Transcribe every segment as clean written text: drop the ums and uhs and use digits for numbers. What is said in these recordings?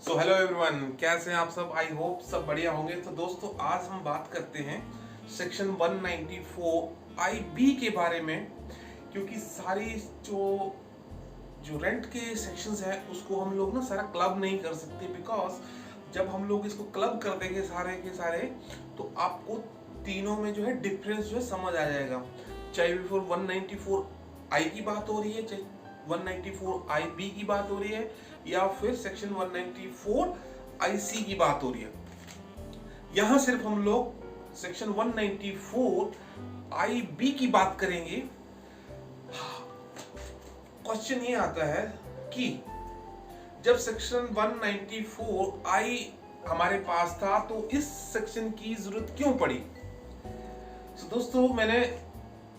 So hello everyone, कैसे हैं आप सब। आई होप सब बढ़िया होंगे। तो दोस्तों आज हम बात करते हैं सेक्शन 194 IB के बारे में, क्योंकि सारी जो जो रेंट के सेक्शंस हैं उसको हम लोग ना सारा क्लब नहीं कर सकते, बिकॉज जब हम लोग इसको क्लब कर देंगे सारे के सारे तो आपको तीनों में जो है डिफरेंस जो है समझ आ जाएगा। चाहे बिफोर 194 I की बात हो रही है, चाहे 194 IB की बात हो रही है, या फिर सेक्शन 194 IC की बात हो रही है। यहां सिर्फ हम लोग सेक्शन 194 IB की बात करेंगे। क्वेश्चन ये आता है कि जब सेक्शन 194 हमारे पास था तो इस सेक्शन की जरूरत क्यों पड़ी। दोस्तों मैंने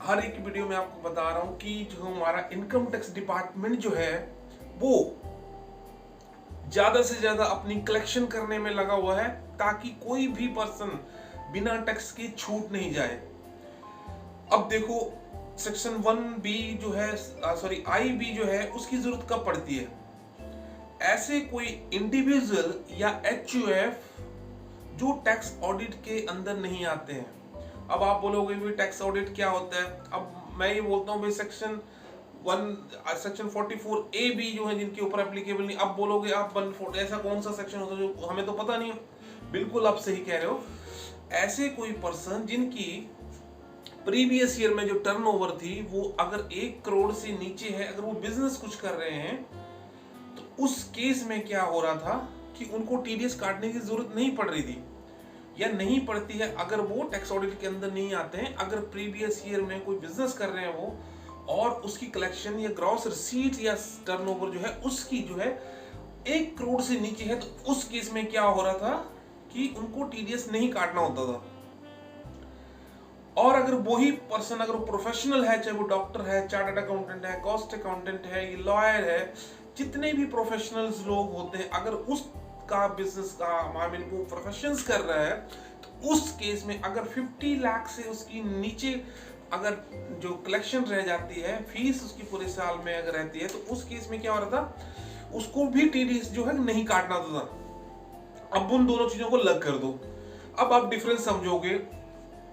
हर एक वीडियो में आपको बता रहा हूं कि जो हमारा इनकम टैक्स डिपार्टमेंट जो है वो ज्यादा से ज्यादा अपनी कलेक्शन करने में लगा हुआ है, ताकि कोई भी पर्सन बिना टैक्स के छूट नहीं जाए। अब देखो सेक्शन 1B जो है IB जो है उसकी जरूरत कब पड़ती है। ऐसे कोई इंडिविजुअल या HUF जो टैक्स ऑडिट के अंदर नहीं आते हैं। अब आप बोलोगे भी टैक्स ऑडिट क्या होता है। अब मैं ये बोलता हूँ भाई सेक्शन 44AB जो है जिनके ऊपर एप्लीकेबल नहीं। अब बोलोगे आप 140 ऐसा कौन सा सेक्शन होता है जो हमें तो पता नहीं है। बिल्कुल आप सही कह रहे हो। ऐसे कोई पर्सन जिनकी प्रीवियस ईयर में जो टर्नओवर थी वो अगर 1 करोड़ से नीचे है, अगर वो बिजनेस कुछ कर रहे हैं, तो उस केस में क्या हो रहा था कि उनको टीडीएस काटने की जरूरत नहीं पड़ रही थी या नहीं पड़ती है अगर वो टैक्स ऑडिट के अंदर नहीं आते हैं। अगर प्रीवियस ईयर में कोई बिजनेस कर रहे हैं वो और उसकी कलेक्शन या ग्रॉस रिसीट या टर्नओवर जो है उसकी जो है 1 करोड़ से नीचे है, तो उस केस में क्या हो रहा था कि उनको टीडीएस नहीं काटना होता था। और अगर वही पर्सन अगर वो प्रोफेशनल है, चाहे वो डॉक्टर है, चार्टर्ड अकाउंटेंट है, कॉस्ट अकाउंटेंट है, ये लॉयर है, जितने भी प्रोफेशनल्स लोग होते हैं, अगर उसका बिजनेस का मामले वो प्रोफेशंस कर रहा है, तो उस केस में अगर 50 लाख से उसकी नीचे अगर जो कलेक्शन रह जाती है, फीस उसकी पूरे साल में अगर रहती है, तो उस केस में क्या हो रहा था, उसको भी टीडीएस जो है नहीं काटना था। अब उन दोनों चीजों को अलग कर दो। अब आप डिफरेंस समझोगे।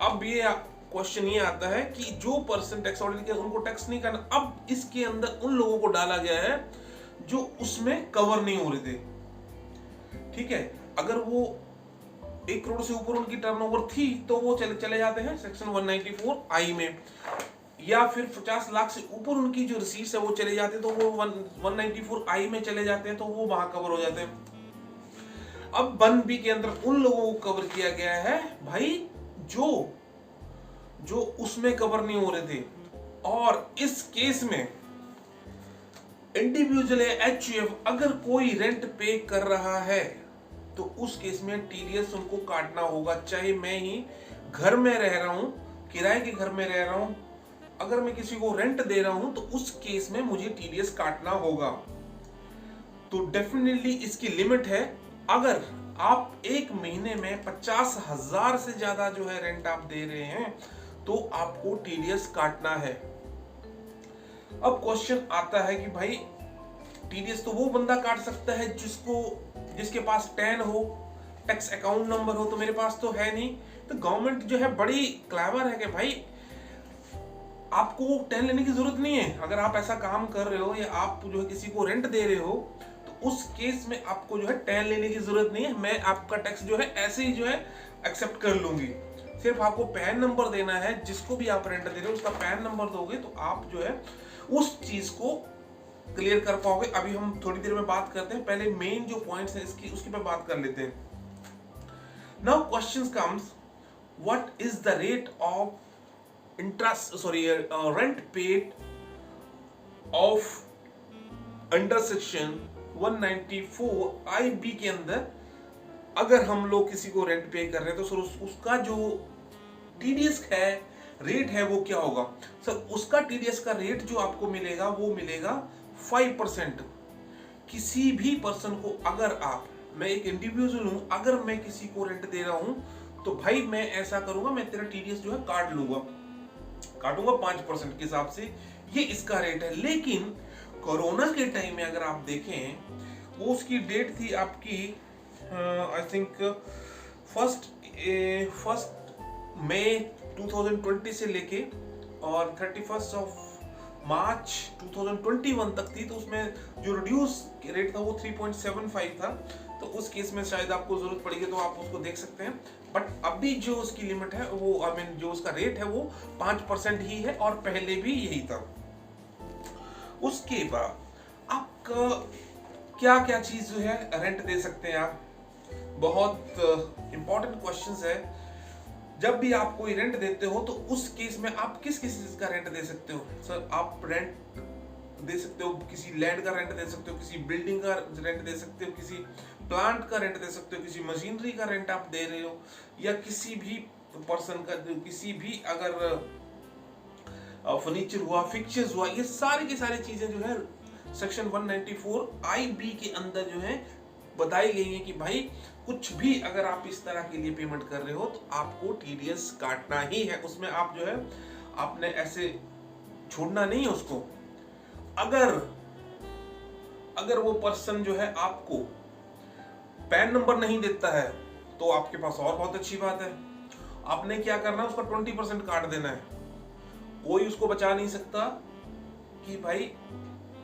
अब ये क्वेश्चन ये आता है कि जो पर्सन टैक्स ऑडिट के उनको टैक्स नहीं करना। अब इसके अंदर उन लोगों को डाला गया है जो उसमें कवर नहीं हो रहे थे। ठीक है, अगर वो 1 करोड़ से ऊपर उनकी टर्नओवर थी तो वो चले जाते हैं सेक्शन 194 I में, या फिर 50 लाख से ऊपर उनकी जो रिसीट्स है वो चले जाते हैं तो वो 194 I में चले जाते हैं, तो वो वहां कवर हो जाते हैं। अब 1B के अंदर उन लोगों को कवर किया गया है भाई जो उसमें कवर नहीं हो रहे थे। और इस केस में इंडिविजुअल या HUF अगर कोई रेंट पे कर रहा है तो उस केस में टीडीएस उनको काटना होगा। चाहे मैं ही घर में रह रहा हूं, किराए के घर में रह रहा हूं, अगर मैं किसी को रेंट दे रहा हूं तो उस केस में मुझे टीडीएस काटना होगा। तो डेफिनेटली इसकी लिमिट है। अगर आप एक महीने में 50,000 से ज्यादा जो है रेंट आप दे रहे हैं तो आपको टीडीएस काटना है। अब क्वेश्चन आता है कि भाई टीडीएस तो वो बंदा काट सकता है जिसके पास टैन हो, टैक्स अकाउंट नंबर हो, तो मेरे पास तो है नहीं। तो गवर्नमेंट जो है बड़ी क्लेवर है कि भाई आपको टैन लेने की जरूरत नहीं है। अगर आप ऐसा काम कर रहे हो या आप जो है किसी को रेंट दे रहे हो तो उस केस में आपको जो है टैन लेने की जरूरत नहीं है। मैं आपका टैक्स जो है ऐसे ही जो है एक्सेप्ट कर लूंगी। सिर्फ आपको पैन नंबर देना है। जिसको भी आप रेंट दे रहे हो उसका पैन नंबर दोगे तो आप जो है उस चीज को क्लियर कर पाओगे। अभी हम थोड़ी देर में बात करते हैं, पहले मेन जो पॉइंट्स है उसकी पे बात कर लेते हैं। Now question comes, what is the rate of rent paid of under section 194 IB के अंदर। अगर हम लोग किसी को रेंट पे कर रहे हैं तो सर उसका जो टीडीएस है रेट है वो क्या होगा। सर उसका टीडीएस का रेट जो आपको मिलेगा वो मिलेगा 5%। किसी भी पर्सन को अगर मैं एक इंडिविजुअल हूं, अगर मैं किसी को रेंट दे रहा हूं तो भाई मैं ऐसा करूंगा, मैं तेरा टीडीएस जो है काटूंगा 5% के हिसाब से। ये इसका रेट है। लेकिन कोरोना के टाइम में अगर आप देखें वो उसकी डेट थी आपकी आई थिंक फर्स्ट मई 2020 से लेके और 31 ऑफ मार्च 2021 तक थी। तो उसमें जो रिड्यूस रेट था वो 3.75 था। तो उस केस में शायद आपको जरूरत पड़ेगी तो आप उसको देख सकते हैं। बट अभी जो उसकी लिमिट है वो जो उसका रेट है वो 5% ही है और पहले भी यही था। उसके बाद आपका क्या क्या चीज जो है रेंट दे सकते हैं आप, बहुत इंपॉर्टेंट क्वेश्चंस है। जब भी आप कोई रेंट देते हो तो उस केस में आप किस किस चीज का रेंट दे सकते हो। सर आप रेंट दे सकते हो, किसी लैंड का रेंट दे सकते हो, किसी बिल्डिंग का रेंट दे सकते हो, किसी प्लांट का रेंट दे सकते हो, किसी मशीनरी का रेंट आप दे रहे हो, या किसी भी पर्सन का, किसी भी अगर फर्नीचर हुआ, फिक्चर्स हुआ, ये सारी की सारी चीजें जो है सेक्शन 194 IB के अंदर जो है बताई गई है कि भाई कुछ भी अगर आप इस तरह के लिए पेमेंट कर रहे हो तो आपको TDS काटना ही है। उसमें आप जो है आपने ऐसे छोड़ना नहीं है उसको। अगर वो पर्सन जो है आपको पैन नंबर नहीं देता है तो आपके पास और बहुत अच्छी बात है, आपने क्या करना है, उसका 20% काट देना है। कोई उसको बचा नहीं सकता कि भाई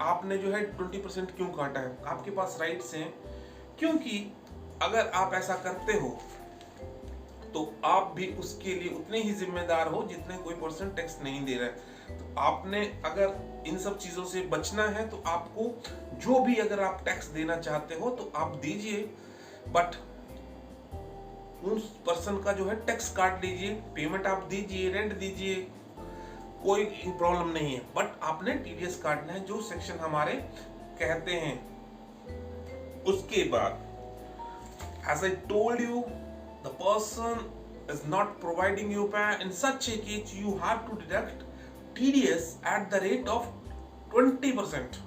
आपने जो है 20% क्यों काटा है, आपके पास राइट्स हैं। क्योंकि अगर आप ऐसा करते हो तो आप भी उसके लिए उतने ही जिम्मेदार हो जितने कोई पर्सन टैक्स नहीं दे रहा है। तो आपने अगर इन सब चीजों से बचना है तो आपको जो भी अगर आप टैक्स देना चाहते हो तो आप दीजिए, बट उस पर्सन का जो है टैक्स काट लीजिए, पेमेंट आप दीजिए, रेंट दीजिए, कोई प्रॉब्लम नहीं है। बट आपने TDS काटना है जो सेक्शन हमारे कहते हैं। उसके बाद as I told you, the person is not providing you PAN. In such a case, you have to deduct TDS at the rate of 20%.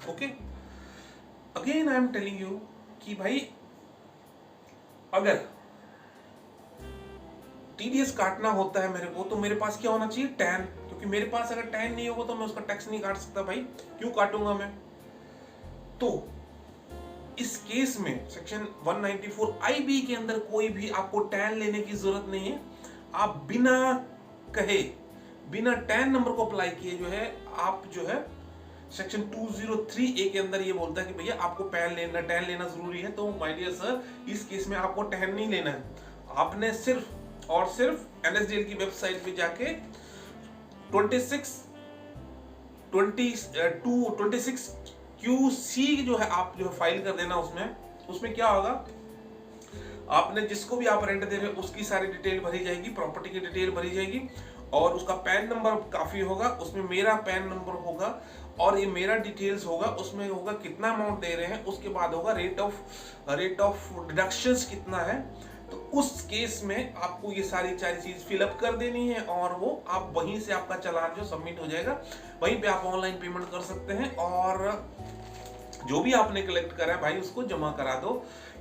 Okay? Again, I am telling you कि भाई अगर TDS काटना होता है मेरे को तो मेरे पास क्या होना चाहिए, टैन। क्योंकि मेरे पास अगर टैन नहीं होगा तो मैं उसका टैक्स नहीं काट सकता। भाई क्यों काटूंगा मैं? तो इस केस में सेक्शन 194 IB के अंदर कोई भी आपको टैन लेने की जरूरत नहीं है। आप बिना कहे, बिना टैन नंबर को अप्लाई किए जो है आप जो है सेक्शन 203A के अंदर ये बोलता है कि भैया आपको टैन लेना जरूरी है। तो माय डियर सर, इस केस में आपको टैन नहीं लेना है। आपने सिर्फ और सिर्फ NSDL की वेबसाइट पे जाके 26 QC जो है आप जो है फाइल कर देना। उसमें क्या होगा, आपने जिसको भी आप रेंट दे रहे हो उसकी सारी डिटेल भरी जाएगी, प्रॉपर्टी की डिटेल भरी जाएगी और उसका पैन नंबर काफी होगा। उसमें मेरा पैन नंबर होगा और ये मेरा डिटेल्स होगा। उसमें होगा कितना अमाउंट दे रहे हैं, उसके बाद होगा रेट ऑफ डिडक्शंस कितना है। तो उस केस में आपको ये सारी चीज फिलअप कर देनी है और वो आप वहीं से आपका चालान जो सबमिट हो जाएगा, वहीं पे आप ऑनलाइन पेमेंट कर सकते हैं और जो भी आपने कलेक्ट करा है भाई उसको जमा करा दो।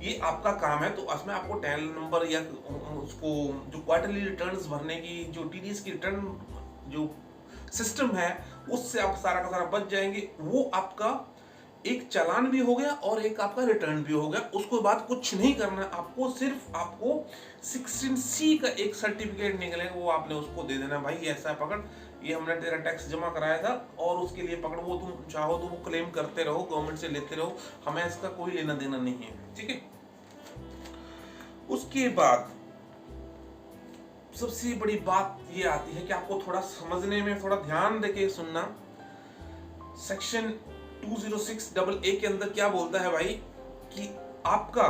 ये आपका काम है। तो उसमें आपको टैन नंबर या उसको जो क्वार्टरली रिटर्न्स भरने की जो TDS की रिटर्न जो सिस्टम है उससे आप सारा का सारा बच जाएंगे। वो आपका एक चालान भी हो गया और एक आपका रिटर्न भी हो गया। उसके बाद कुछ नहीं करना, आपको 16C का एक सर्टिफिकेट निकलेगा, वो आपने उसको दे देना। भाई ऐसा पकड़, ये हमने तेरा टैक्स जमा कराया था और उसके लिए पकड़, वो तुम चाहो तो वो क्लेम करते रहो, गवर्नमेंट से लेते रहो, हमें इसका कोई लेना देना नहीं है। ठीक है। उसके बाद सबसे बड़ी बात ये आती है कि आपको थोड़ा समझने में थोड़ा ध्यान देके सुनना। सेक्शन 206AA के अंदर क्या बोलता है भाई कि आपका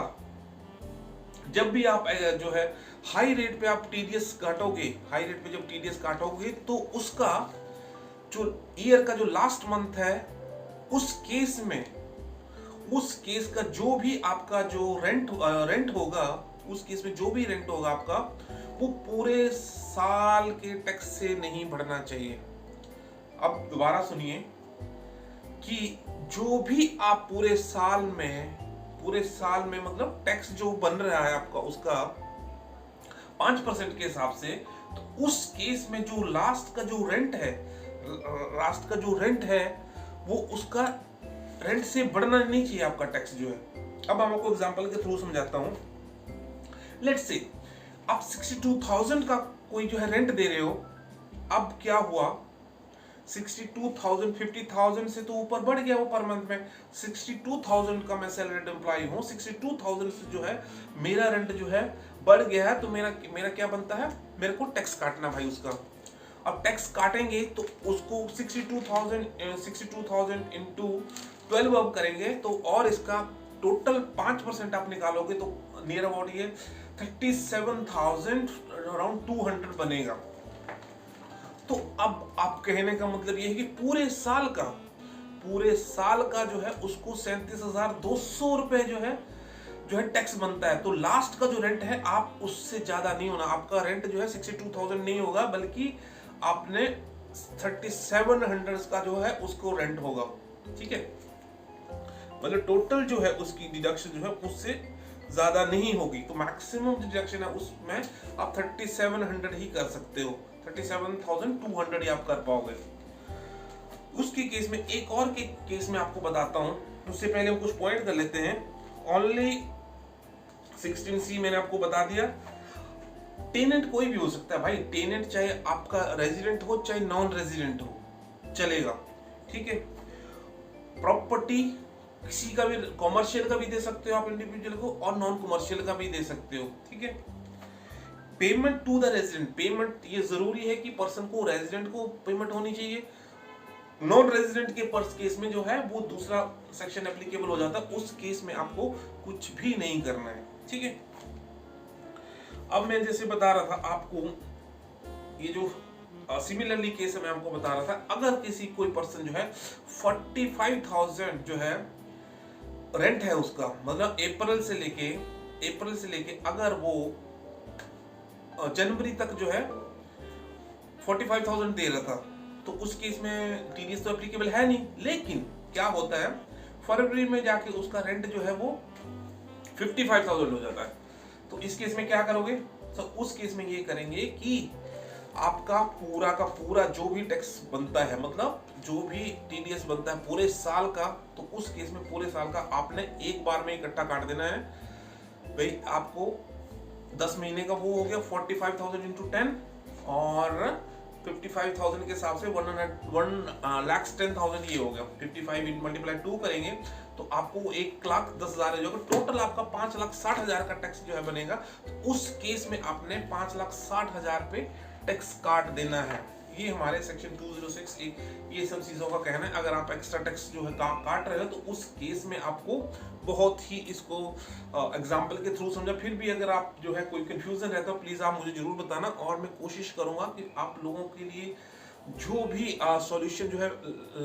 जब भी आप जो है हाई रेट पे आप TDS काटोगे, हाई रेट पे जब TDS काटोगे तो उसका जो ईयर का जो लास्ट मंथ है उस केस का जो भी आपका जो रेंट होगा, उस केस में जो भी रेंट होगा आपका, वो पूरे साल के टैक्स से नहीं बढ़ना चाहिए। अब दोबारा सुनिए कि जो भी आप पूरे साल में मतलब टैक्स जो बन रहा है आपका उसका 5% के हिसाब से, तो उस केस में जो लास्ट का जो रेंट है वो उसका रेंट से बढ़ना नहीं चाहिए आपका टैक्स जो है। अब मैं आपको एग्जांपल के थ्रू समझाता हूँ। लेट्स से आप 62,000 का कोई जो है रेंट दे रहे हो, अब क्या हुआ 62,000 50,000 से तो ऊपर बढ़ गया वो पर मंथ में। 62,000 का मैं सैलरीड एम्प्लॉय हूँ, 62,000 से जो है मेरा रेंट जो है बढ़ गया है, तो मेरा क्या बनता है, मेरे को टैक्स काटना भाई उसका। अब टैक्स काटेंगे तो उसको 62,000 इंटू 12 अब करेंगे तो, और इसका टोटल 5% आप निकालोगे तो नियर अबाउट ये 37,000 अराउंड 200 बनेगा। तो अब आप कहने का मतलब ये है कि पूरे साल का जो है उसको 37,200 रुपए जो है टैक्स बनता है। तो लास्ट का जो रेंट है आप उससे ज्यादा नहीं होना, आपका रेंट जो है 62,000 नहीं होगा, बल्कि आपने 3700 का जो है उसको रेंट होगा। ठीक है, मतलब टोटल जो है उसकी डिडक्शन जो है उससे ज्यादा नहीं होगी। तो मैक्सिमम डिडक्शन है उसमें आप 3700 ही कर सकते हो, 37,200 ही आप कर पाओगे। उसके केस में एक और के केस में आपको बताता हूं, उससे पहले हम कुछ पॉइंट कर लेते हैं। ओनली 16C मैंने आपको बता दिया। टेनेंट कोई भी हो सकता है भाई, टेनेंट चाहे आपका रेजिडेंट हो चाहे नॉन रेजिडेंट हो, चलेगा। ठीक है, प्रॉपर्टी किसी का भी, कॉमर्शियल का भी दे सकते हो आप इंडिविजुअल को, और नॉन कॉमर्शियल का भी दे सकते हो। ठीक है, payment to the resident, payment ये जरूरी है कि पर्सन को, रेजिडेंट को पेमेंट होनी चाहिए। नॉन रेजिडेंट के पर्स केस में जो है वो दूसरा सेक्शन एप्लीकेबल हो जाता है, उस केस में आपको कुछ भी नहीं करना है। ठीक है, अब मैं जैसे बता रहा था आपको, ये जो सिमिलरली केस मैं आपको बता रहा था, अगर किसी कोई पर्सन जो है 45,000 जो है रेंट है उसका, मतलब अप्रैल से लेके अगर वो जनवरी तक जो है 45,000 दे रहा था, तो उस केस में टीडीएस तो एप्लीकेबल है नहीं। लेकिन क्या होता है, फरवरी में जाके उसका रेंट जो है वो 55,000 हो जाता है। तो इस केस में क्या करोगे, तो उस केस में ये करेंगे कि आपका पूरा का पूरा जो भी टैक्स बनता है, मतलब जो भी टीडीएस बनता है पूरे साल का, तो उस केस में पूरे साल का आपने एक बार में इकट्ठा काट देना है भाई। आपको 10 महीने का वो हो गया 45,000 इंटू 10, और 55,000 के हिसाब से 1,10,000 ये हो गया। 55 मल्टीप्लाई 2 करेंगे तो आपको 1,10,000 हो जाएगा। टोटल आपका 5,60,000 का टैक्स जो है बनेगा। तो उस केस में आपने 5,60,000 पे टैक्स काट देना है। ये हमारे सेक्शन 206 ये सब चीजों का कहना है। अगर आप एक्स्ट्रा टैक्स जो है काट रहे हो तो उस केस में आपको बहुत ही इसको एग्जाम्पल के थ्रू समझा। फिर भी अगर आप जो है कोई कंफ्यूजन रहता है प्लीज आप मुझे जरूर बताना, और मैं कोशिश करूंगा कि आप लोगों के लिए जो भी सॉल्यूशन जो है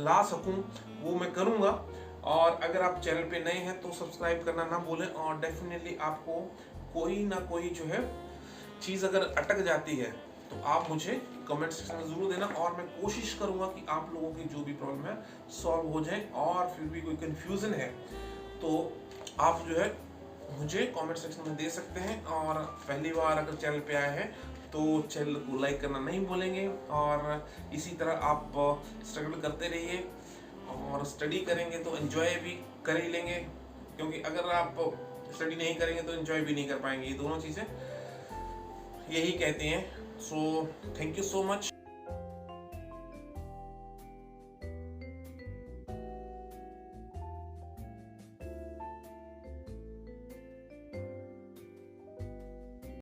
ला सकूं वो मैं करूंगा। और अगर आप चैनल पे नए हैं तो सब्सक्राइब करना ना भूलें, और डेफिनेटली आपको कोई ना कोई जो है चीज अगर अटक जाती है तो आप मुझे कमेंट सेक्शन में जरूर देना, और मैं कोशिश करूंगा कि आप लोगों की जो भी प्रॉब्लम है सॉल्व हो जाए। और फिर भी कोई कंफ्यूजन है तो आप जो है मुझे कमेंट सेक्शन में दे सकते हैं। और पहली बार अगर चैनल पे आए हैं तो चैनल को लाइक करना नहीं भूलेंगे, और इसी तरह आप स्ट्रगल करते रहिए, और स्टडी करेंगे तो एंजॉय भी कर ही लेंगे, क्योंकि अगर आप स्टडी नहीं करेंगे तो एंजॉय भी नहीं कर पाएंगे। ये दोनों चीज़ें यही कहते हैं। So thank you so much.